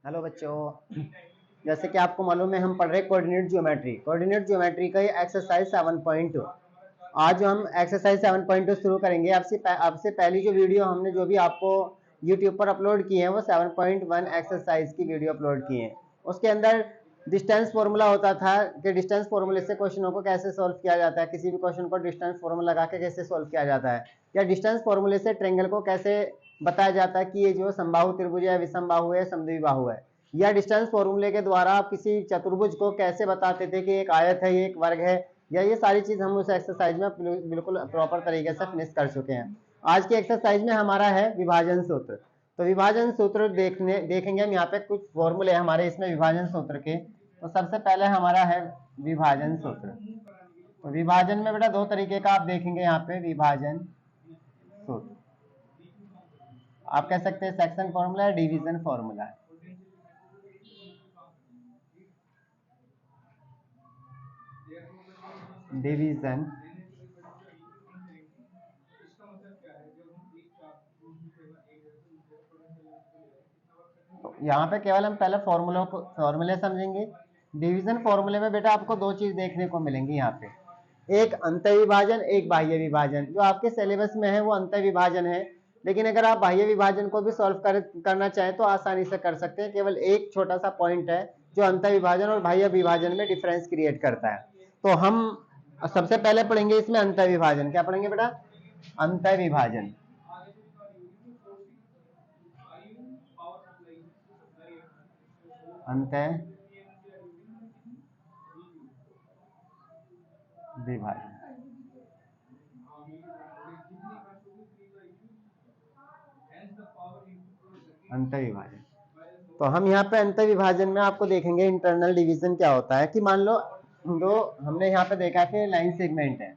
Hello बच्चों, जैसे कि आपको मालूम है हम पढ़ रहे कोऑर्डिनेट ज्योमेट्री का ये एक्सरसाइज 7.2। आज हम एक्सरसाइज 7.2 शुरू करेंगे। आपसे पहली जो वीडियो हमने जो भी आपको यूट्यूब पर अपलोड की है वो 7.1 एक्सरसाइज की वीडियो अपलोड की है। उसके अंदर डिस्टेंस फॉर्मूला होता था कि डिस्टेंस फॉर्मूले से क्वेश्चनों को कैसे सॉल्व किया जाता है, किसी भी क्वेश्चन को डिस्टेंस फॉर्मूला लगा के कैसे सॉल्व किया जाता है, या डिस्टेंस फॉर्मूले से ट्रेंगल को कैसे बताया जाता है कि ये जो समबाहु त्रिभुज है, विषमबाहु है, समद्विबाहु है, या डिस्टेंस फॉर्मूले के द्वारा आप किसी चतुर्भुज को कैसे बताते थे कि एक आयत है, एक वर्ग है, या ये सारी चीज हम उस एक्सरसाइज में बिल्कुल प्रॉपर तरीके से फिनिश कर चुके हैं। आज की एक्सरसाइज में हमारा है विभाजन सूत्र। तो विभाजन सूत्र देखेंगे हम। यहाँ पे कुछ फॉर्मूले हमारे इसमें विभाजन सूत्र के। तो सबसे पहले हमारा है विभाजन सूत्र। तो विभाजन में बेटा दो तरीके का आप देखेंगे यहाँ पे विभाजन सूत्र। आप कह सकते हैं सेक्शन फॉर्मूला है, डिवीजन फॉर्मूला है। डिवीजन यहाँ पे केवल हम पहले फॉर्मूले समझेंगे। डिवीजन फॉर्मूले में बेटा आपको दो चीज देखने को मिलेंगी यहाँ पे, एक अंतः विभाजन, एक बाह्य विभाजन। जो आपके सिलेबस में है वो अंतः विभाजन है, लेकिन अगर आप बाह्य विभाजन को भी सॉल्व करना चाहें तो आसानी से कर सकते हैं। केवल एक छोटा सा पॉइंट है जो अंतः विभाजन और बाह्य विभाजन में डिफरेंस क्रिएट करता है। तो हम सबसे पहले पढ़ेंगे इसमें अंतः विभाजन। क्या पढ़ेंगे बेटा? अंतः विभाजन। अंतः विभाजन, अंतः विभाजन। तो हम यहाँ पे अंतः विभाजन में आपको देखेंगे इंटरनल डिवीजन क्या होता है। कि मान लो दो, हमने यहाँ पे देखा कि लाइन सेगमेंट है,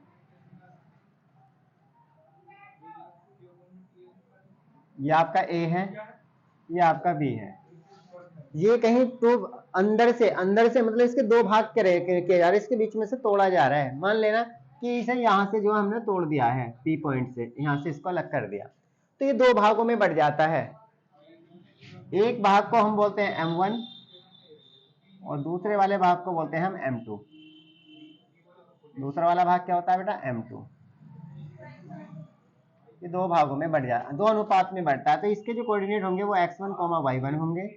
ये आपका ए है, ये आपका बी है। ये कहीं तो अंदर से मतलब इसके दो भाग किए जा रहे हैं, इसके बीच में से तोड़ा जा रहा है। मान लेना कि इसे यहां से जो हमने तोड़ दिया है पी पॉइंट से, यहां से इसको अलग कर दिया, तो ये दो भागों में बढ़ जाता है। एक भाग को हम बोलते हैं M1 और दूसरे वाले भाग को बोलते हैं हम M2। दूसरा वाला भाग क्या होता है बेटा? M2। ये दो भागों में बढ़ जाता है, दो अनुपात में बढ़ता है। तो इसके जो कोऑर्डिनेट होंगे वो x1, y1 होंगे,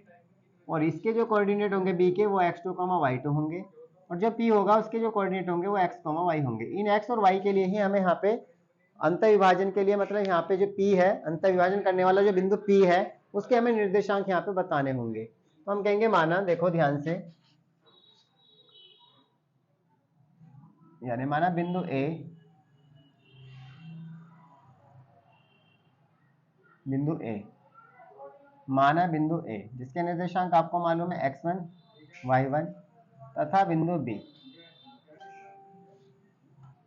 और इसके जो कोऑर्डिनेट होंगे b के वो x2, y2 होंगे, और जो p होगा उसके जो कोऑर्डिनेट होंगे वो x, y होंगे। इन x और y के लिए ही हमें यहाँ पे अंतः विभाजन के लिए, मतलब यहाँ पे जो p है, अंतः विभाजन करने वाला जो बिंदु p है, उसके हमें निर्देशांक यहाँ पे बताने होंगे। तो हम कहेंगे, माना देखो ध्यान से, यानी माना बिंदु A, बिंदु A, माना बिंदु A जिसके निर्देशांक आपको मालूम है x1, y1, तथा बिंदु B,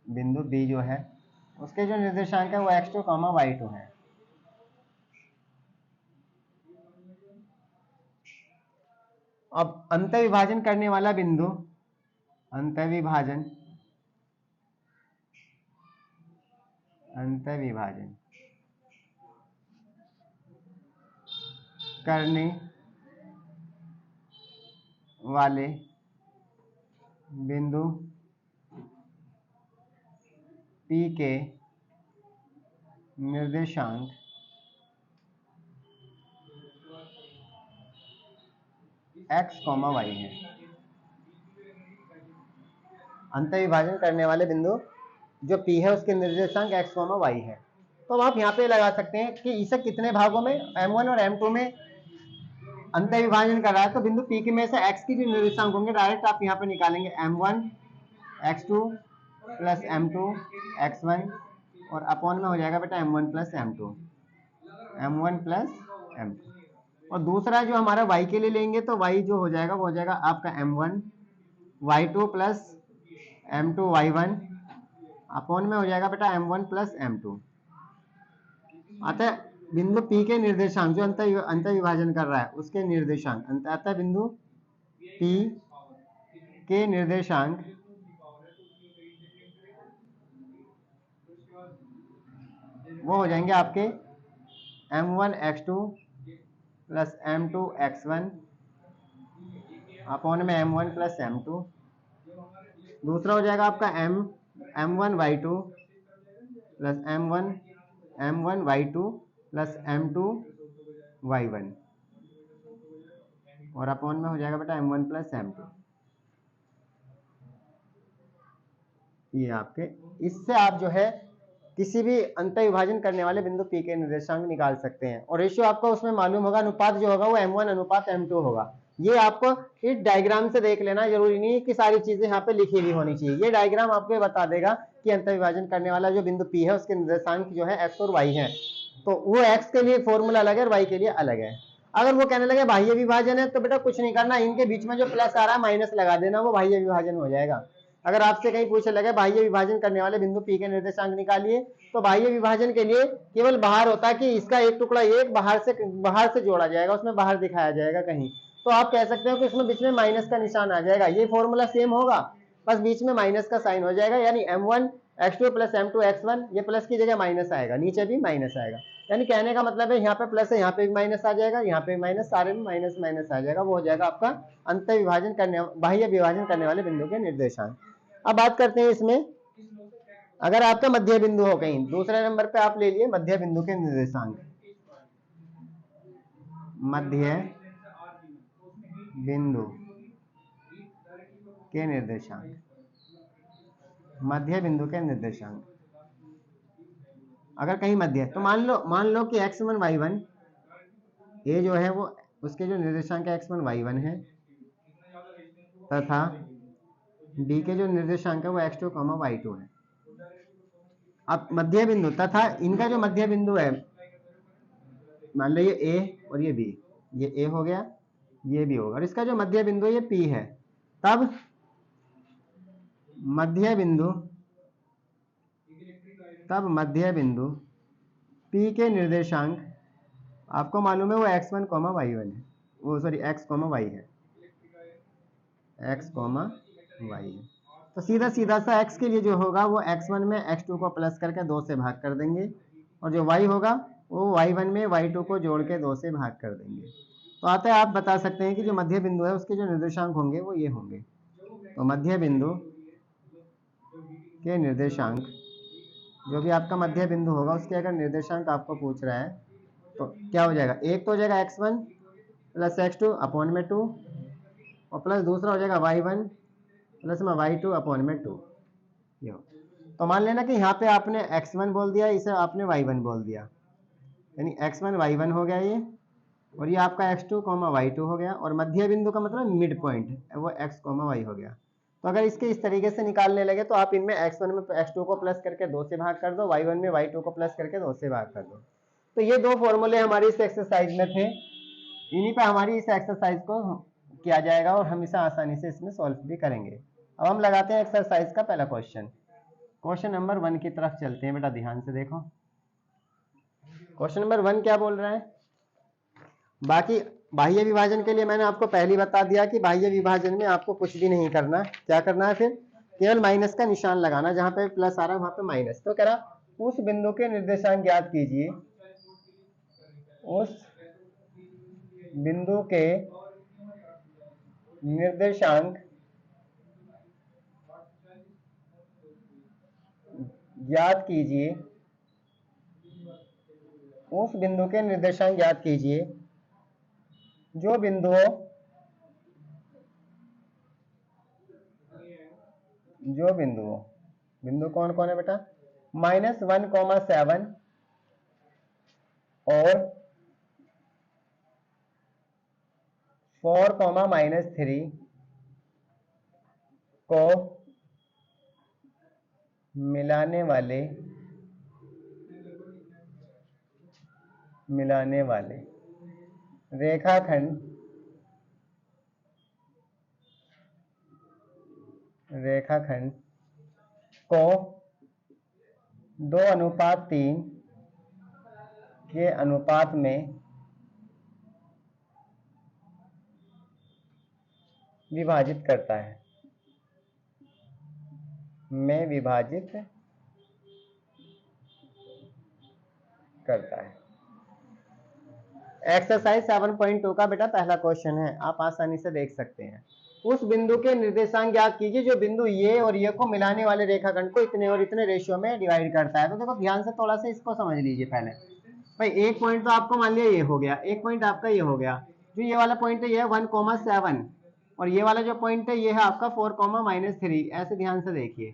बिंदु B जो है उसके जो निर्देशांक है वो x2, y2 है। अब अंतः विभाजन करने वाला बिंदु, अंतः विभाजन करने वाले बिंदु P के निर्देशांक x, y है। अंतः विभाजन करने वाले बिंदु जो P है उसके निर्देशांक x, y है। तो आप यहाँ पे लगा सकते हैं कि इसे कितने भागों में, M1 और M2 में अंतः विभाजन कर रहा है। तो बिंदु P के में से x की जो निर्देशांक होंगे डायरेक्ट आप यहाँ पे निकालेंगे, M1 x2 plus M2 x1, और अपॉन में हो जाएगा बेटा M1 plus M2, M1 plus M2। और दूसरा जो हमारा y के लिए लेंगे तो y जो हो जाएगा वो हो जाएगा आपका M1 y2 plus M2 y1, upon में हो जाएगा बेटा M1 प्लस M2। अतः बिंदु P के निर्देशांक जो अंतः विभाजन कर रहा है उसके निर्देशांक, अतः बिंदु P के निर्देशांक वो हो जाएंगे आपके M1 x2 plus M2 x1, upon में m1 प्लस m2। दूसरा हो जाएगा आपका m1y2 plus m1y2 plus m2y1 और अपॉन में हो जाएगा बेटा m1 प्लस m2। ये आपके, इससे आप जो है किसी भी अंतर विभाजन करने वाले बिंदु P के निर्देशांक निकाल सकते हैं। और रेशियो आपको उसमें मालूम होगा, अनुपात जो होगा वो m1 अनुपात m2 होगा। ये आपको इस डायग्राम से देख लेना, जरूरी नहीं कि सारी चीजें यहाँ पे लिखी हुई होनी चाहिए। ये डायग्राम आपको बता देगा कि अंतर विभाजन करने वाला जो बिंदु P है उसके निर्देशांक जो है x और y है। तो वो x के लिए फॉर्मूला अलग है और y के लिए अलग है। अगर वो कहने लगे बाह्य विभाजन है तो बेटा कुछ नहीं करना, इनके बीच में जो प्लस आ रहा है माइनस लगा देना, वो बाह्य विभाजन हो जाएगा। अगर आपसे कहीं पूछे लगे बाह्य विभाजन करने वाले बिंदु P के निर्देशांक निकालिए, तो बाह्य विभाजन के लिए केवल बाहर होता है कि इसका एक टुकड़ा एक बाहर से जोड़ा जाएगा, उसमें बाहर दिखाया जाएगा कहीं, तो आप कह सकते हो कि उसमें बीच में माइनस का निशान आ जाएगा। ये फॉर्मूला सेम होगा, बस बीच में माइनस का साइन हो जाएगा, यानी m1 x2 plus m2 x1, ये प्लस की जगह माइनस आएगा, नीचे भी माइनस आएगा। यानी कहने का मतलब है यहाँ पे प्लस है, यहाँ पे भी माइनस आ जाएगा, यहाँ पे माइनस, सारे में माइनस माइनस आ जाएगा। वो हो जाएगा आपका अंतर विभाजन करने, बाह्य विभाजन करने वाले बिंदु के निर्देशांक। अब बात करते हैं इसमें, अगर आपका मध्य बिंदु हो कहीं दूसरे नंबर पे आप ले लिए मध्य बिंदु के निर्देशांक, मध्य बिंदु के निर्देशांक, मध्य बिंदु के निर्देशांक अगर कहीं मध्य है तो मान लो कि x1 y1 ये जो है वो उसके जो निर्देशांक x1 y1 है, तथा b के जो निर्देशांक है वो x2 y2 है। अब मध्य बिंदु तथा इनका जो मध्य बिंदु है, मान लो ये a और ये b, ये a हो गया, ये भी होगा, और इसका जो मध्य बिंदु है ये p है। तब मध्य बिंदु P के निर्देशांक आपको मालूम है वो x1 y1 है, वो सॉरी x y है, x y है। तो सीधा सीधा सा x के लिए जो होगा वो x1 में x2 को प्लस करके 2 से भाग कर देंगे, और जो y होगा वो y1 में y2 को जोड़ के 2 से भाग कर देंगे। तो आता है आप बता सकते हैं कि जो मध्य बिंदु है उसके जो निर्देशांक होंगे वो ये होंगे। तो मध्य बिंदु के निर्देशांक, जो भी आपका मध्य बिंदु होगा उसके अगर निर्देशांक आपको पूछ रहा है तो क्या हो जाएगा, एक तो हो जाएगा x1 प्लस x2 अपॉन में 2, और प्लस दूसरा हो जाएगा y1 प्लस में y2 अपॉन में 2। ये हो, तो मान लेना कि यहाँ पे आपने x1 बोल दिया, इसे आपने y1 बोल दिया, यानी x1 y1 हो गया ये, और ये आपका x2 y2 हो गया, और मध्य बिंदु का मतलब मिड पॉइंट वो x y हो गया। तो अगर इसके इस तरीके से निकालने लगे तो आप इनमें x1 में x2 को प्लस करके 2 से भाग कर दो, y1 में y2 को प्लस करके 2 से भाग कर दो। तो ये दो फॉर्मूले हमारी इस एक्सरसाइज में थे, इन्हीं पे हमारी इस एक्सरसाइज को किया जाएगा और हम इसे आसानी से इसमें सॉल्व भी करेंगे। अब हम लगाते हैं एक्सरसाइज का पहला क्वेश्चन। क्वेश्चन नंबर 1 की तरफ चलते हैं, बेटा ध्यान से देखो। क्वेश्चन नंबर 1 क्या बोल रहा है, बाकी बाह्य विभाजन के लिए मैंने आपको पहले बता दिया कि बाह्य विभाजन में आपको कुछ भी नहीं करना, क्या करना है फिर केवल माइनस का निशान लगाना, जहां पे प्लस आ रहा है वहां पे माइनस। तो कह रहा उस बिंदु के निर्देशांक ज्ञात कीजिए, उस बिंदु के निर्देशांक ज्ञात कीजिए, उस बिंदु के निर्देशांक ज्ञात कीजिए जो बिंदु कौन कौन है बेटा, -1,7 और 4,-3 को मिलाने वाले रेखाखंड को 2:3 के अनुपात में विभाजित करता है, एक्सरसाइज 7.2 का बेटा पहला क्वेश्चन है, आप आसानी से देख सकते हैं। उस बिंदु के निर्देशांक ज्ञात कीजिए जो बिंदु ये और ये को मिलाने वाले रेखाखंड को इतने और इतने रेशियो में डिवाइड करता है। तो देखो ध्यान से थोड़ा सा इसको समझ लीजिए पहले। भाई एक पॉइंट तो आपको मान लिया ये हो गया, एक पॉइंट आपका ये हो गया, जो ये वाला पॉइंट है ये है 1,7 और ये वाला जो पॉइंट है ये है आपका 4,-3। ऐसे ध्यान से देखिए।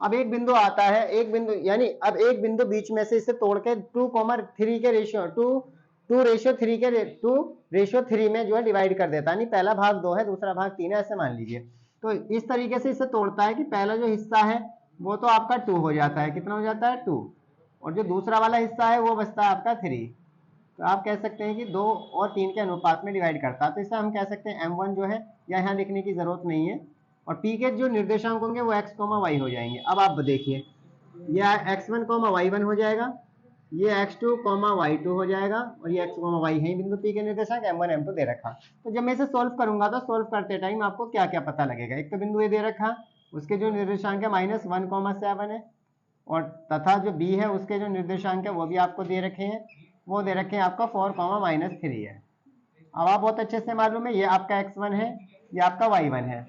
अब एक बिंदु आता है, एक बिंदु यानी अब एक बिंदु बीच में से इसे तोड़ के 2,3 के रेशियो 2:3 में जो है डिवाइड कर देता है। नहीं पहला भाग 2 है, दूसरा भाग 3 है, ऐसे मान लीजिए। तो इस तरीके से इसे तोड़ता है कि पहला जो हिस्सा है वो तो आपका 2 हो जाता है। कितना हो जाता है? 2। और जो दूसरा वाला हिस्सा है वो बचता है आपका 3। तो आप कह सकते हैं कि 2 और 3 के अनुपात में डिवाइड करता है। तो इसे हम कह सकते हैं m1 जो है, या यहाँ लिखने की जरूरत नहीं है। और p के जो निर्देशांक होंगे वो x, y हो जाएंगे। अब आप देखिए, यह x1, y1 हो जाएगा, ये x2, y2 हो जाएगा, और ये x, y है बिंदु p के निर्देशांक m1, m2 दे रखा। तो जब मैं इसे सोल्व करूंगा तो सोल्व करते टाइम आपको क्या क्या पता लगेगा। एक तो बिंदु ये दे रखा, उसके जो निर्देशांक है -1,7 है, और तथा जो b है उसके जो निर्देशांक है वो भी आपको दे रखे हैं, वो दे रखे हैं आपका 4,-3 है। अब आप बहुत अच्छे से मालूम है, ये आपका x1 है, ये आपका y1 है,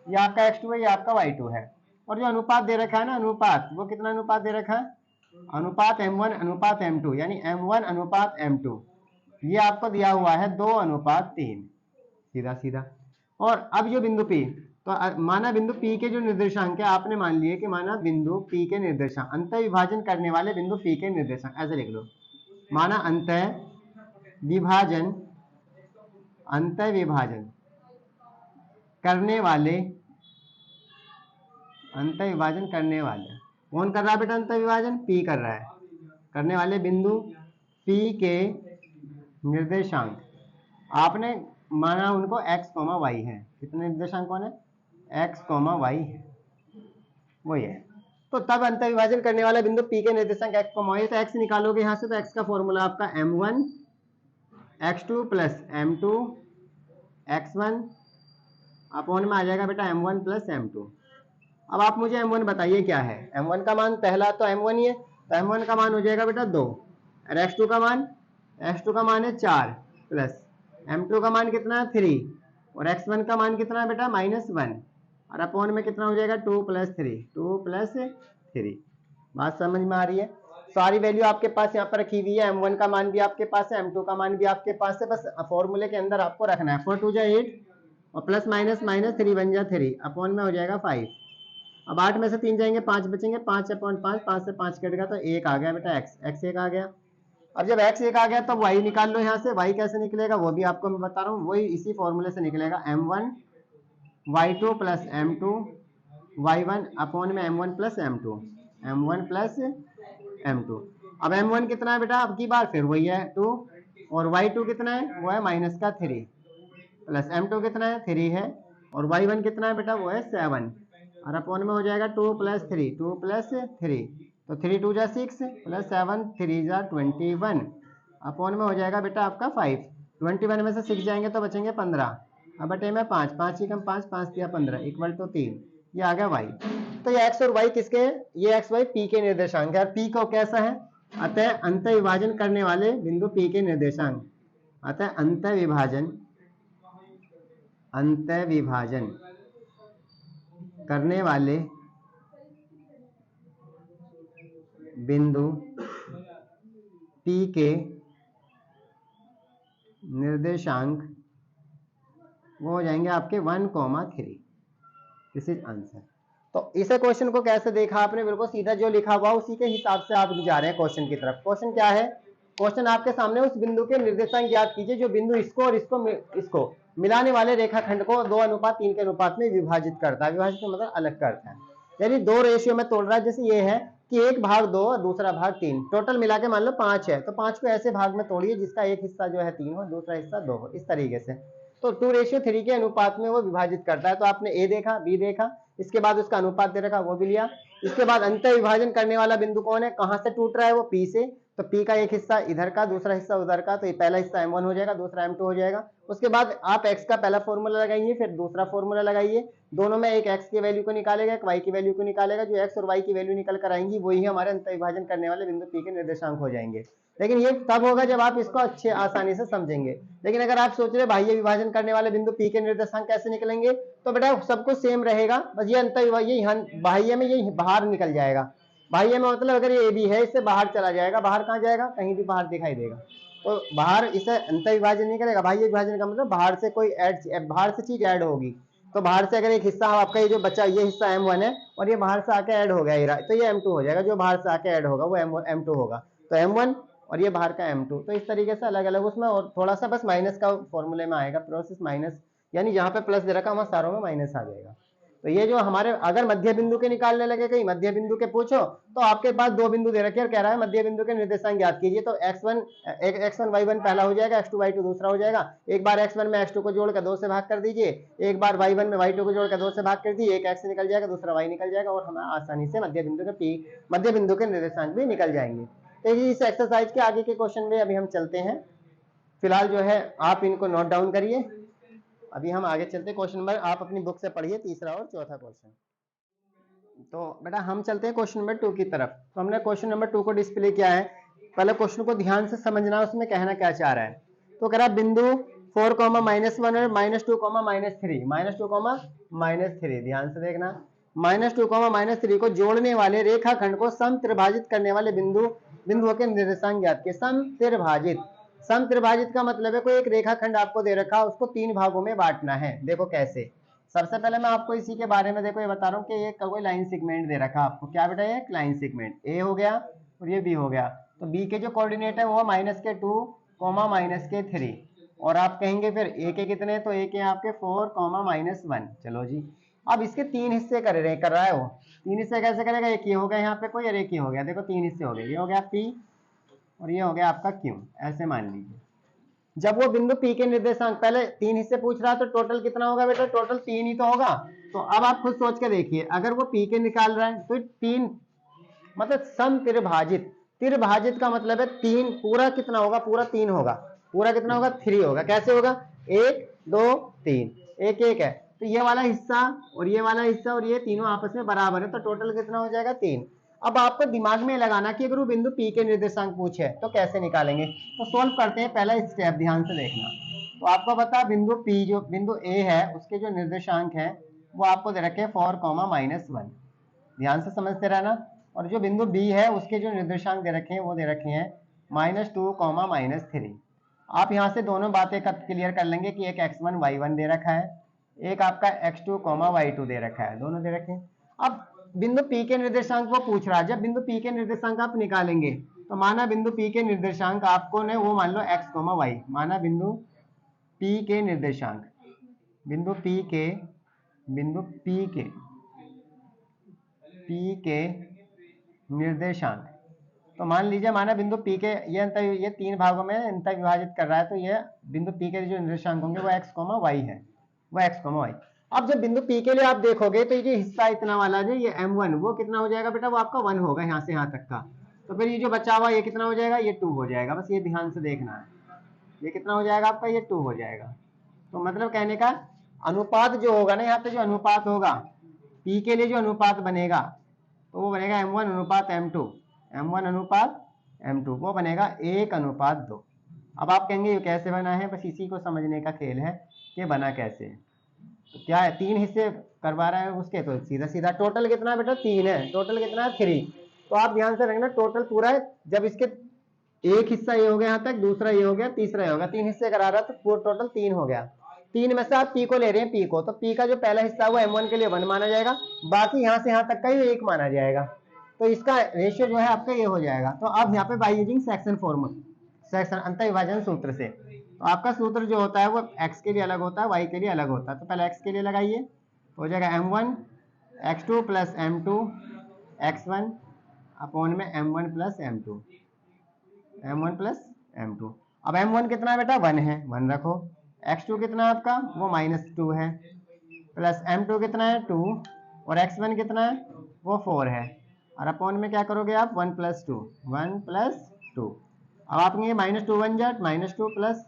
ये आपका x2 है, ये आपका y2 है। और जो अनुपात दे रखा है ना, अनुपात, वो कितना अनुपात दे रखा है? अनुपात m1 अनुपात m2, यानी m1 अनुपात m2। ये आपको दिया हुआ है 2:3, सीधा सीधा। और अब जो बिंदु P, तो माना बिंदु P के जो निर्देशांक है, आपने मान लिए कि माना बिंदु P के निर्देशांक, अंतः विभाजन करने वाले बिंदु P के निर्देशांक, ऐसे लिख लो। माना अंतः विभाजन करने वाले, कौन कर रहा है बेटा अंतः विभाजन? P कर रहा है। करने वाले बिंदु P के निर्देशांक, आपने माना उनको x, y है। कितने निर्देशांक कौन है? x, y है, वही है। तो तब अंतः विभाजन करने वाला बिंदु P के निर्देशांक x, y है। तो x निकालोगे यहाँ से, तो x का फॉर्मूला आपका m1 x2 plus m2 x1 upon में आ जाएगा बेटा m1 प्लस m2। अब आप मुझे m1 बताइए क्या है। m1 का मान, पहला तो m1 ही है, तो m1 का मान हो जाएगा बेटा 2, और x2 का मान है 4, प्लस m2 का मान कितना है? 3, और x1 का मान कितना है बेटा? -1, और अपॉन में कितना हो जाएगा? 2 प्लस 3। बात समझ में आ रही है? सारी वैल्यू आपके पास यहाँ पर रखी हुई है। m1 का मान भी आपके पास है, m2 का मान भी आपके पास है, बस फॉर्मूले के अंदर आपको रखना है। 4 2 जा 8, और प्लस माइनस 3 1 जा 3, अपॉन में हो जाएगा 5। अब 8 में से 3 जाएंगे, 5 बचेंगे, 5/5, 5 से 5 कट गया तो 1 आ गया बेटा x 1 आ गया। अब जब x 1 आ गया तो y निकाल लो यहाँ से। y कैसे निकलेगा वो भी आपको मैं बता रहा हूँ, वही इसी फॉर्मूले से निकलेगा। m1 y2 plus m2 y1 upon में m1 प्लस m2, अब m1 कितना है बेटा? अब की बार फिर वही है 2, और y2 कितना है? वो है -3, प्लस m2 कितना है? 3 है, और y1 कितना है बेटा? वो है 7, और अपॉन में हो जाएगा 2 प्लस 3, तो 3 2 जा 6, प्लस 7 3 जा 21, अपॉन में हो जाएगा बेटा आपका 5। 21 में से 6 जाएंगे तो बचेंगे 15, अब बटे में 5, 5 ही कम 5, 5 दिया 15, इक्वल टू 3। ये आ गया y। तो ये x और y किसके? ये x y P के निर्देशांक है। P को कैसा है? अतः अंतः विभाजन करने वाले बिंदु P के निर्देशांक, अतः अंतः विभाजन करने वाले बिंदु P के निर्देशांक वो हो जाएंगे आपके 1,3। This is answer. तो इस क्वेश्चन को कैसे देखा आपने? बिल्कुल सीधा जो लिखा हुआ उसी के हिसाब से आप जा रहे हैं क्वेश्चन की तरफ। क्वेश्चन क्या है? क्वेश्चन आपके सामने, उस बिंदु के निर्देशांक ज्ञात कीजिए जो बिंदु इसको और इसको मिलाने वाले रेखाखंड को 2:3 के अनुपात में विभाजित करता है। विभाजित मतलब अलग करता है, यानी 2 रेशियो में तोड़ रहा है। जैसे ये है कि एक भाग 2 और दूसरा भाग 3, टोटल मिला के मान लो 5 है, तो 5 को ऐसे भाग में तोड़िए जिसका एक हिस्सा जो है 3 हो, दूसरा हिस्सा 2 हो, इस तरीके से। तो 2:3 के अनुपात में वो विभाजित करता है। तो आपने ए देखा, बी देखा, इसके बाद उसका अनुपात दे रखा वो भी लिया। इसके बाद अंतः विभाजन करने वाला बिंदु कौन है? कहां से टूट रहा है? वो पी से। तो P का एक हिस्सा इधर का, दूसरा हिस्सा उधर का, तो ये पहला हिस्सा M1 हो जाएगा, दूसरा M2 हो जाएगा। उसके बाद आप x का पहला फॉर्मूला लगाइए, फिर दूसरा फॉर्मूला लगाइए, दोनों में एक x की वैल्यू को निकालेगा, एक y की वैल्यू को निकालेगा। जो x और y की वैल्यू निकल कर आएंगी वही हमारे अंतर विभाजन करने वाले बिंदु P के निर्देशांक हो जाएंगे। लेकिन ये तब होगा जब आप इसको अच्छे आसानी से समझेंगे। लेकिन अगर आप सोच रहे बाह्य विभाजन करने वाले बिंदु P के निर्देशांक कैसे निकलेंगे, तो बेटा सब कुछ सेम रहेगा, बस ये अंतर ये बाह्य में ये बाहर निकल जाएगा। बाह्य में मतलब अगर ये AB है, इससे बाहर चला जाएगा। बाहर कहाँ जाएगा, कहीं भी बाहर दिखाई देगा, तो बाहर इसे अंतर विभाजन नहीं करेगा। बाह्य विभाजन का मतलब बाहर से कोई बाहर से चीज ऐड होगी। तो बाहर से अगर एक हिस्सा आपका ये जो बचा, ये हिस्सा M1 है और ये बाहर से आके ऐड हो गया, तो ये M2 हो जाएगा। जो बाहर से आके ऐड होगा वो M2 होगा, तो M1 और ये बाहर का M2। तो इस तरीके से अलग अलग उसमें, और थोड़ा सा बस माइनस का फॉर्मूले में आएगा, प्रोसेस माइनस, यानी जहाँ पे प्लस दे रखा वहाँ सारों में माइनस आ जाएगा। तो ये जो हमारे अगर मध्य बिंदु के निकालने लगे, कहीं मध्य बिंदु के पूछो तो आपके पास दो बिंदु दे रखे और कह रहा है मध्य बिंदु के निर्देशांक ज्ञात कीजिए, तो x1 y1 पहला हो जाएगा, x2 y2 दूसरा हो जाएगा। एक बार x1 में x2 को जोड़कर 2 से भाग कर दीजिए, एक बार y1 में y2 को जोड़कर 2 से भाग कर दीजिए, एक x निकल जाएगा, दूसरा y निकल जाएगा, और हमें आसानी से मध्य बिंदु के निर्देशांक भी निकल जाएंगे। तो इस एक्सरसाइज के आगे के क्वेश्चन में अभी हम चलते हैं। फिलहाल जो है आप इनको नोट डाउन करिए, अभी हम आगे चलते हैं। क्वेश्चन नंबर आप अपनी बुक से पढ़िए, तीसरा और चौथा क्वेश्चन। तो बेटा हम चलते हैं क्वेश्चन नंबर 2 की तरफ। तो हमने क्वेश्चन नंबर 2 को डिस्प्ले किया है, पहले क्वेश्चन को ध्यान से समझना, उसमें कहना क्या चाह रहा है। तो कह रहा है बिंदु 4, -1 और -2, -3, ध्यान से देखना। -2, -3 को जोड़ने वाले रेखाखंड को समत्रिभाजित करने वाले बिंदुओं के निर्देशांक ज्ञात किए। समत्रिभाजित का मतलब है कोई एक रेखाखंड आपको दे रखा, उसको 3 भागों में बांटना है। देखो कैसे, सबसे पहले मैं आपको इसी के बारे में देखो ये बता रहा हूँ कि ये कोई लाइन सेगमेंट दे रखा आपको। क्या बेटा, ये लाइन सेगमेंट A हो गया और ये B हो गया। तो B के जो कोऑर्डिनेट है वो -2, -3, और आप कहेंगे फिर A के कितने, तो A के आपके 4, -1। चलो जी, अब इसके 3 हिस्से कर रहा है वो। 3 हिस्से कैसे करेगा, एक ये हो गया यहाँ पे कोई, और एक ये हो गया। देखो 3 हिस्से हो गए, ये हो गया P और ये हो गया आपका Q, ऐसे मान लीजिए। जब वो बिंदु P के निर्देशांक, पहले 3 हिस्से पूछ रहा है तो टोटल कितना होगा बेटा, टोटल 3 ही तो होगा। तो अब आप खुद सोच के देखिए, अगर वो P के निकाल रहा है तो 3 मतलब समत्रिभाजित, त्रिभाजित का मतलब है 3, पूरा कितना होगा, पूरा 3 होगा। पूरा कितना होगा, 3 होगा। कैसे होगा, 1 2 3, 1 1 है, तो ये वाला हिस्सा और ये वाला हिस्सा और ये तीनों आपस में बराबर है, तो टोटल कितना हो जाएगा, 3। अब आपको दिमाग में लगाना कि अगर वो बिंदु P के निर्देशांक पूछे तो कैसे निकालेंगे। तो सोल्व करते हैं, पहला स्टेप ध्यान से देखना। तो आपको पता बिंदु P, जो बिंदु A है, उसके जो निर्देशांक है वो आपको दे रखे 4, -1। ध्यान से समझते रहना। और जो बिंदु B है उसके जो निर्देशांक दे रखे हैं वो दे रखे हैं -2, -3। आप यहाँ से दोनों बातें क्लियर कर लेंगे कि एक x1 y1 दे रखा है, एक आपका x2, y2 दे रखा है, दोनों दे रखे हैं। अब बिंदु P के निर्देशांक वो पूछ रहा है। जब बिंदु P के निर्देशांक आप निकालेंगे तो माना बिंदु P के निर्देशांक आपको ने वो मान लो x, y, माना बिंदु P के निर्देशांक, बिंदु P के निर्देशांक, तो मान लीजिए माना बिंदु P के ये 3 भागों में अंतर विभाजित कर रहा है, तो ये बिंदु P के जो निर्देशांक होंगे वो x, y है, वो x, y। अब जब बिंदु P के लिए आप देखोगे तो ये हिस्सा इतना वाला जो ये M1 वो कितना हो जाएगा बेटा, वो आपका 1 होगा यहाँ से यहाँ तक का। तो फिर ये जो बचा हुआ ये कितना हो जाएगा, ये 2 हो जाएगा। बस ये ध्यान से देखना है, ये कितना हो जाएगा आपका, ये 2 हो जाएगा। तो मतलब कहने का अनुपात जो होगा ना, यहाँ पे जो अनुपात होगा P के लिए, जो अनुपात बनेगा तो वो बनेगा M1 अनुपात M2, M1 अनुपात M2, वो बनेगा 1:2। अब आप कहेंगे ये कैसे बना है, बस इसी को समझने का खेल है कि बना कैसे है। तो क्या है, 3 हिस्से करवा रहा है उसके, तो सीधा सीधा टोटल कितना बेटा, 3 है, टोटल कितना है, 3। तो आप ध्यान से रखना टोटल पूरा है। जब इसके एक हिस्सा ये हो गया यहाँ तक, दूसरा ये हो गया, तीसरा ये होगा, 3 हिस्से करा रहा तो पूरा टोटल 3 हो गया। 3 में से आप P को ले रहे हैं, P को, तो P का जो पहला हिस्सा है वो M1 के लिए 1 माना जाएगा, बाकी यहाँ से यहाँ तक का ही 1 माना जाएगा। तो इसका रेशियो जो है आपका ये हो जाएगा। तो आप यहाँ पे by using section formula, section अंतर विभाजन सूत्र से, तो आपका सूत्र जो होता है वो x के लिए अलग होता है, y के लिए अलग होता है। तो पहले x के लिए लगाइए, हो जाएगा M1 x2 plus M2 x1 upon में M1 plus M2, M1 plus M2। अब M1 कितना है बेटा, 1 है, 1 रखो। x2 कितना है आपका, वो -2 है, प्लस M2 कितना है, 2, और x1 कितना है, वो 4 है। और अपॉन में क्या करोगे आप, 1 + 2, 1 + 2। अब आप ये -2 बन जा -2 प्लस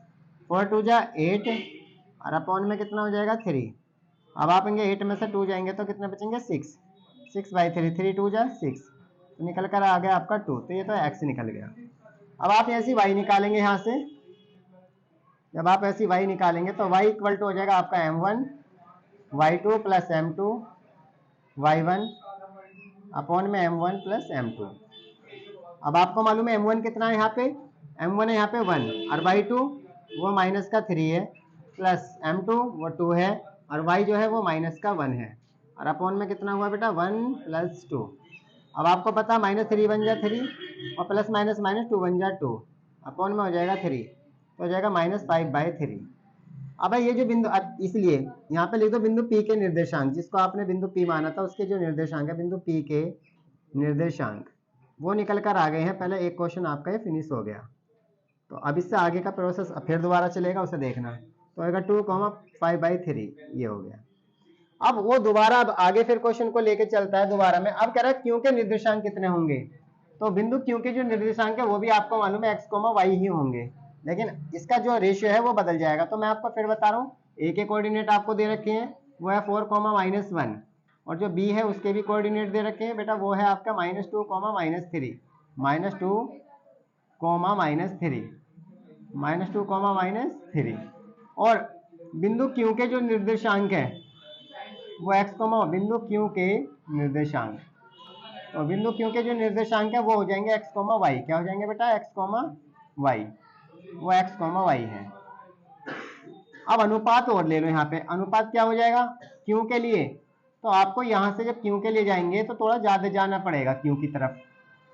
4 2 जा 8 और अपॉन में कितना हो जाएगा 3। अब आप 8 में से 2 जाएंगे तो कितने बचेंगे 6। 6/3 3 2 जा 6 तो निकल कर आ गया आपका 2। तो ये तो x निकल गया। अब आप ऐसी y निकालेंगे यहाँ से। जब आप ऐसी y निकालेंगे तो y इक्वल टू हो जाएगा आपका m1 y2 plus m2 y1 upon में m1 प्लस m2। अब आपको मालूम है m1 कितना है यहाँ पे, m1 है यहाँ पे 1 और y2 वो माइनस का 3 है प्लस m2 वो 2 है और y जो है वो माइनस का 1 है और अपॉन में कितना हुआ बेटा 1 प्लस 2। अब आपको पता -3 बन जा 3 और प्लस माइनस -2 बन जा 2 अपॉन में हो जाएगा 3 तो हो जाएगा -5/3। अब ये जो बिंदु, इसलिए यहाँ पे लिख दो बिंदु P के निर्देशांक, जिसको आपने बिंदु P माना था उसके जो निर्देशांक है बिंदु P के निर्देशांक वो निकल कर आ गए हैं। पहले एक क्वेश्चन आपका ये फिनिश हो गया। तो अब इससे आगे का प्रोसेस फिर दोबारा चलेगा, उसे देखना। तो आएगा 2,5/3 ये हो गया। अब वो दोबारा अब आगे फिर क्वेश्चन को लेके चलता है दोबारा में। अब कह रहा है क्यों के निर्देशांक कितने होंगे। तो बिंदु क्यों के जो निर्देशांक है वो भी आपको मालूम है x, y ही होंगे, लेकिन इसका जो रेशियो है वो बदल जाएगा। तो मैं आपको फिर बता रहा हूँ, a के कोऑर्डिनेट आपको दे रखे हैं वो है 4, -1 और जो b है उसके भी कोऑर्डिनेट दे रखे हैं बेटा वो है आपका -2, -3 -2, -2, -3 और बिंदु क्यों के जो निर्देशांक है वो x, बिंदु क्यों के निर्देशांक, तो बिंदु क्यों के जो निर्देशांक है वो हो जाएंगे x, y। क्या हो जाएंगे बेटा x, y, वो x, y है। अब अनुपात और ले लो यहाँ पे। अनुपात क्या हो जाएगा क्यों के लिए, तो आपको यहाँ से जब क्यों के लिए जाएंगे तो थोड़ा ज्यादा जाना पड़ेगा क्यों की तरफ।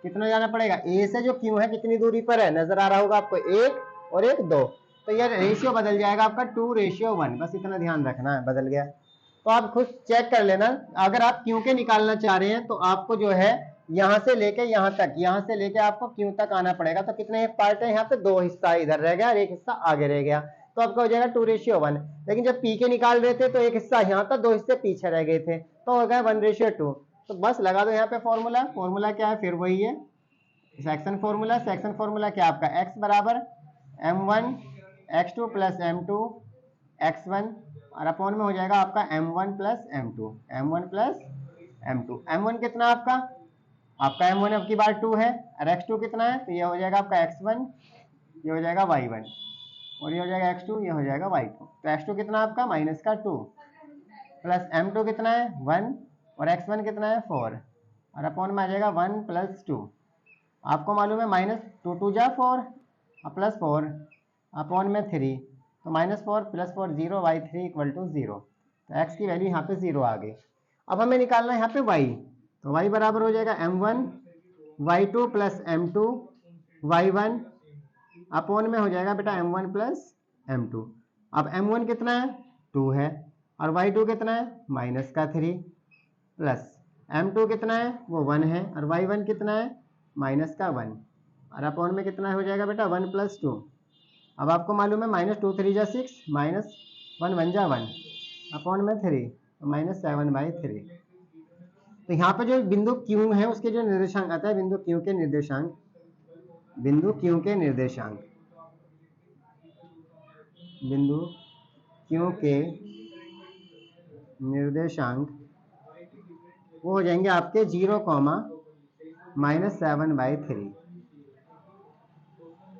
कितना जाना पड़ेगा, a से जो क्यों है कितनी दूरी पर है नजर आ रहा होगा आपको, 1 और 1 2। तो यह रेशियो बदल जाएगा आपका 2:1, बस इतना ध्यान रखना है, बदल गया। तो आप खुद चेक कर लेना। अगर आप क्यों के निकालना चाह रहे हैं तो आपको जो है यहाँ से लेके यहाँ तक, यहाँ से लेके आपको क्यों तक आना पड़ेगा। तो कितने पार्ट है यहाँ पे, 2 हिस्सा इधर रह गया और 1 हिस्सा आगे रह गया। तो आपका हो जाएगा 2:1। लेकिन जब पी के निकाल रहे थे तो 1 हिस्सा यहाँ था, 2 हिस्से पीछे रह गए थे, तो हो गया 1:2। तो बस लगा दो यहाँ पे फॉर्मूला। फॉर्मूला क्या है, फिर वही है सेक्शन फॉर्मूला। सेक्शन फॉर्मूला क्या आपका, x बराबर m1 x2 plus m2 x1 और अपॉन में हो जाएगा आपका m1 plus m2, m1 plus m2। m1 कितना आपका m1 अब की बार 2 है और x2 कितना है, तो ये हो जाएगा आपका x1, ये हो जाएगा y1 और ये हो जाएगा x2, ये हो जाएगा y2। तो x2 कितना आपका -2 प्लस m2 कितना है 1 और x1 कितना है 4 और अपॉन में आ जाएगा 1 प्लस 2। आपको मालूम है -2 2 जा 4 और प्लस 4 अपॉन में 3, तो -4 प्लस 4 0, y3 = 0। तो x की वैल्यू यहाँ पे 0 आ गई। अब हमें निकालना है यहाँ पे y। तो y बराबर हो जाएगा m1 y2 plus m2 y1 upon में हो जाएगा बेटा m1 प्लस m2। अब m1 कितना है 2 है और y2 कितना है -3 प्लस m2 कितना है वो 1 है और y1 कितना है -1 और अपॉन में कितना हो जाएगा बेटा 1 प्लस 2। अब आपको मालूम है -2 3 जा 6 -1 1 जा 1 अपॉन में 3, तो -7/3। तो यहाँ पे जो बिंदु क्यों है उसके जो निर्देशांक आता है बिंदु क्यों के निर्देशांक, बिंदु क्यों के निर्देशांक, बिंदु क्यों के निर्देशांक वो हो जाएंगे आपके 0, -7/3।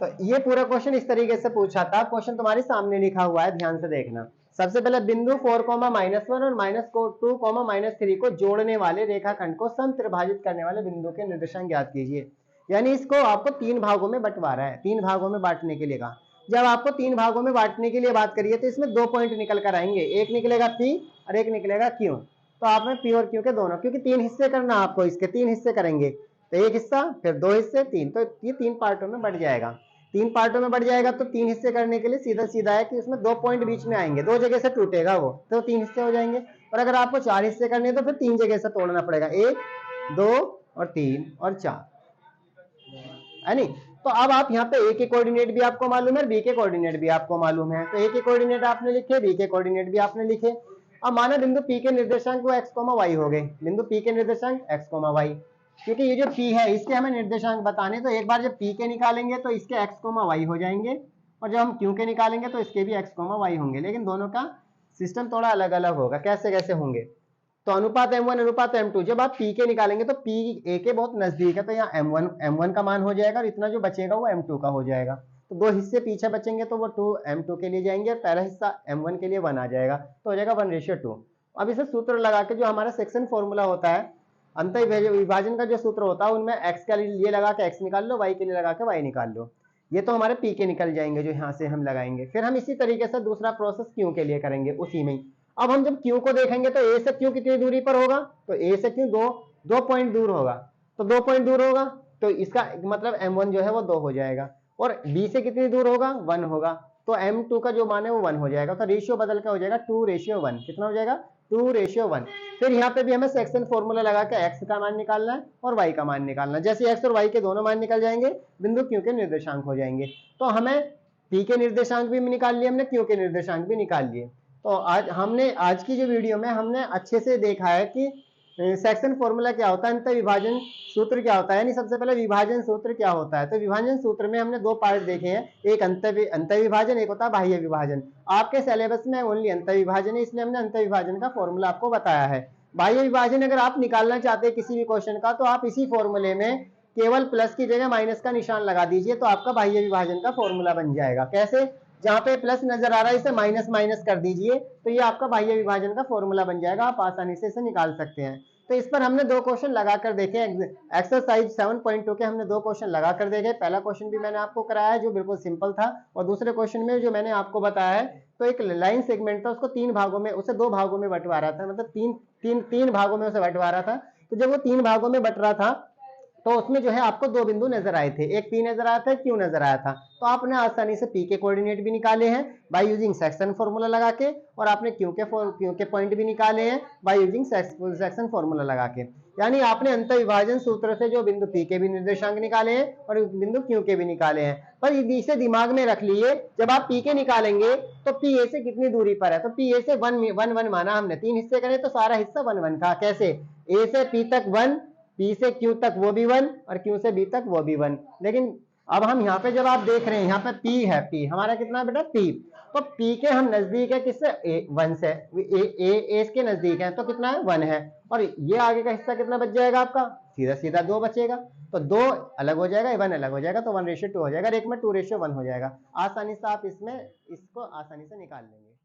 तो ये पूरा क्वेश्चन इस तरीके से पूछा था। क्वेश्चन तुम्हारे सामने लिखा हुआ है, ध्यान से देखना। सबसे पहले बिंदु 4, -1 और -2, -3 को जोड़ने वाले रेखाखंड को समत्रिभाजित करने वाले बिंदु के निर्देशांक ज्ञात कीजिए। यानी इसको आपको 3 भागों में बंटवारा है, 3 भागों में बांटने के लिए कहा। जब आपको 3 भागों में बांटने के लिए बात करिए तो इसमें 2 पॉइंट निकल कर आएंगे, एक निकलेगा P और एक निकलेगा Q। तो आप में P और Q के दोनों, क्योंकि 3 हिस्से करना आपको, इसके 3 हिस्से करेंगे, तो एक हिस्सा फिर 2 हिस्से 3, तो ये 3 पार्टों में बढ़ जाएगा। 3 पार्टों में बढ़ जाएगा तो 3 हिस्से करने के लिए सीधा सीधा है कि उसमें 2 पॉइंट बीच में आएंगे, 2 जगह से टूटेगा वो, तो 3 हिस्से हो जाएंगे। और अगर आपको 4 हिस्से करने तो फिर 3 जगह से तोड़ना पड़ेगा, 1 2 और 3 और 4, है नहीं। तो अब आप यहाँ पे A के कोऑर्डिनेट भी आपको मालूम है, B के कोऑर्डिनेट भी आपको मालूम है। तो A के कोऑर्डिनेट आपने लिखे, B के कोऑर्डिनेट भी आपने लिखे। अब माना बिंदु P के निर्देशांक वो x, y हो गए। बिंदु P के निर्देशांक x, y। क्योंकि ये जो p है इसके हमें निर्देशांक बताने, तो एक बार जब p के निकालेंगे तो इसके x, y हो जाएंगे, और जब हम q के निकालेंगे तो इसके भी x, y होंगे, लेकिन दोनों का सिस्टम थोड़ा अलग अलग होगा। कैसे कैसे होंगे? तो अनुपात m1 अनुपात m2, जब आप p के निकालेंगे तो p a के बहुत नजदीक है, तो यहाँ m1 का मान हो जाएगा, और इतना जो बचेगा वो m2 का हो जाएगा। तो दो हिस्से पीछे बचेंगे तो वो 2 m2 के लिए जाएंगे, और पहला हिस्सा m1 के लिए 1 आ जाएगा, तो हो जाएगा 1:2। अब इसे सूत्र लगा के, जो हमारा सेक्शन फॉर्मूला होता है, अंत विभाजन का जो सूत्र होता है, उनमें x के लिए लगा के x निकाल लो, y के लिए लगा के y निकाल लो। ये तो हमारे p के निकल जाएंगे जो यहाँ से हम लगाएंगे। फिर हम इसी तरीके से दूसरा प्रोसेस q के लिए करेंगे उसी में ही। अब हम जब q को देखेंगे तो a से q कितनी दूरी पर होगा? तो a से q दो पॉइंट दूर होगा, तो 2 पॉइंट दूर होगा, तो इसका मतलब m1 जो है वो 2 हो जाएगा। और b से कितनी दूर होगा? 1 होगा, तो m2 का जो मान है वो 1 हो जाएगा। तो रेशियो बदल के हो जाएगा 2:1। कितना हो जाएगा? 2:1। फिर यहाँ पे भी हमें सेक्शन फॉर्मूला लगा के x का मान निकालना है और y का मान निकालना है। जैसे x और y के दोनों मान निकल जाएंगे, बिंदु q के निर्देशांक हो जाएंगे। तो हमें p के निर्देशांक भी निकाल लिए, हमने q के निर्देशांक भी निकाल लिए। तो आज की जो वीडियो में हमने अच्छे से देखा है कि सेक्शन फॉर्मूला क्या होता है, अंत विभाजन सूत्र क्या होता है, यानी सबसे पहले विभाजन सूत्र क्या होता है। तो विभाजन सूत्र में हमने 2 पार्ट देखे हैं, एक अंत विभाजन, एक होता है बाह्य विभाजन। आपके सिलेबस में ओनली अंत विभाजन है, इसलिए हमने अंत विभाजन का फॉर्मूला आपको बताया है। बाह्य विभाजन अगर आप निकालना चाहते हैं किसी भी क्वेश्चन का, तो आप इसी फॉर्मूले में केवल प्लस की जगह माइनस का निशान लगा दीजिए, तो आपका बाह्य विभाजन का फॉर्मूला बन जाएगा। कैसे? जहां पे प्लस नजर आ रहा है इसे माइनस माइनस कर दीजिए, तो ये आपका बाह्य विभाजन का फॉर्मूला बन जाएगा, आप आसानी से इसे निकाल सकते हैं। तो इस पर हमने 2 क्वेश्चन लगाकर देखे, एक्सरसाइज 7.2 के हमने 2 क्वेश्चन लगाकर देखे। पहला क्वेश्चन भी मैंने आपको कराया है जो बिल्कुल सिंपल था, और दूसरे क्वेश्चन में जो मैंने आपको बताया है, तो एक लाइन सेगमेंट था, उसको 3 भागों में, उसे 2 भागों में बंटवारा था, मतलब तीन भागों में उसे बंटवारा था। तो जब वो 3 भागों में बंट रहा था, तो उसमें जो है आपको 2 बिंदु नजर आए थे, एक p नजर आया था, एक q नजर आया था। तो आपने आसानी से p के कोऑर्डिनेट भी निकाले हैं बाय यूजिंग सेक्शन फॉर्मूला लगा के, और आपने q के पॉइंट भी निकाले हैं बाय यूजिंग सेक्शन फॉर्मूला लगा के। यानी आपने अंत विभाजन सूत्र से जो बिंदु p के भी निर्देशांक निकाले हैं और बिंदु q के भी निकाले हैं। पर इसे दिमाग में रख लिए, जब आप p के निकालेंगे तो p a से कितनी दूरी पर है, तो p a से 1 माना हमने, 3 हिस्से करें तो सारा हिस्सा 1 का। कैसे? a से p तक 1, p से q तक वो भी 1, और q से b तक वो भी 1। लेकिन अब हम यहाँ पे जब आप देख रहे हैं, यहाँ पे p है, p हमारा कितना है बेटा? p। तो p के हम नजदीक है किससे? 1 से, a के नजदीक है, तो कितना है? 1 है। और ये आगे का हिस्सा कितना बच जाएगा आपका? सीधा सीधा 2 बचेगा, तो 2 अलग हो जाएगा, 1 अलग हो जाएगा, तो 1:2 हो जाएगा, और एक में 2:1 हो जाएगा। आसानी से आप इसको आसानी से निकाल लेंगे।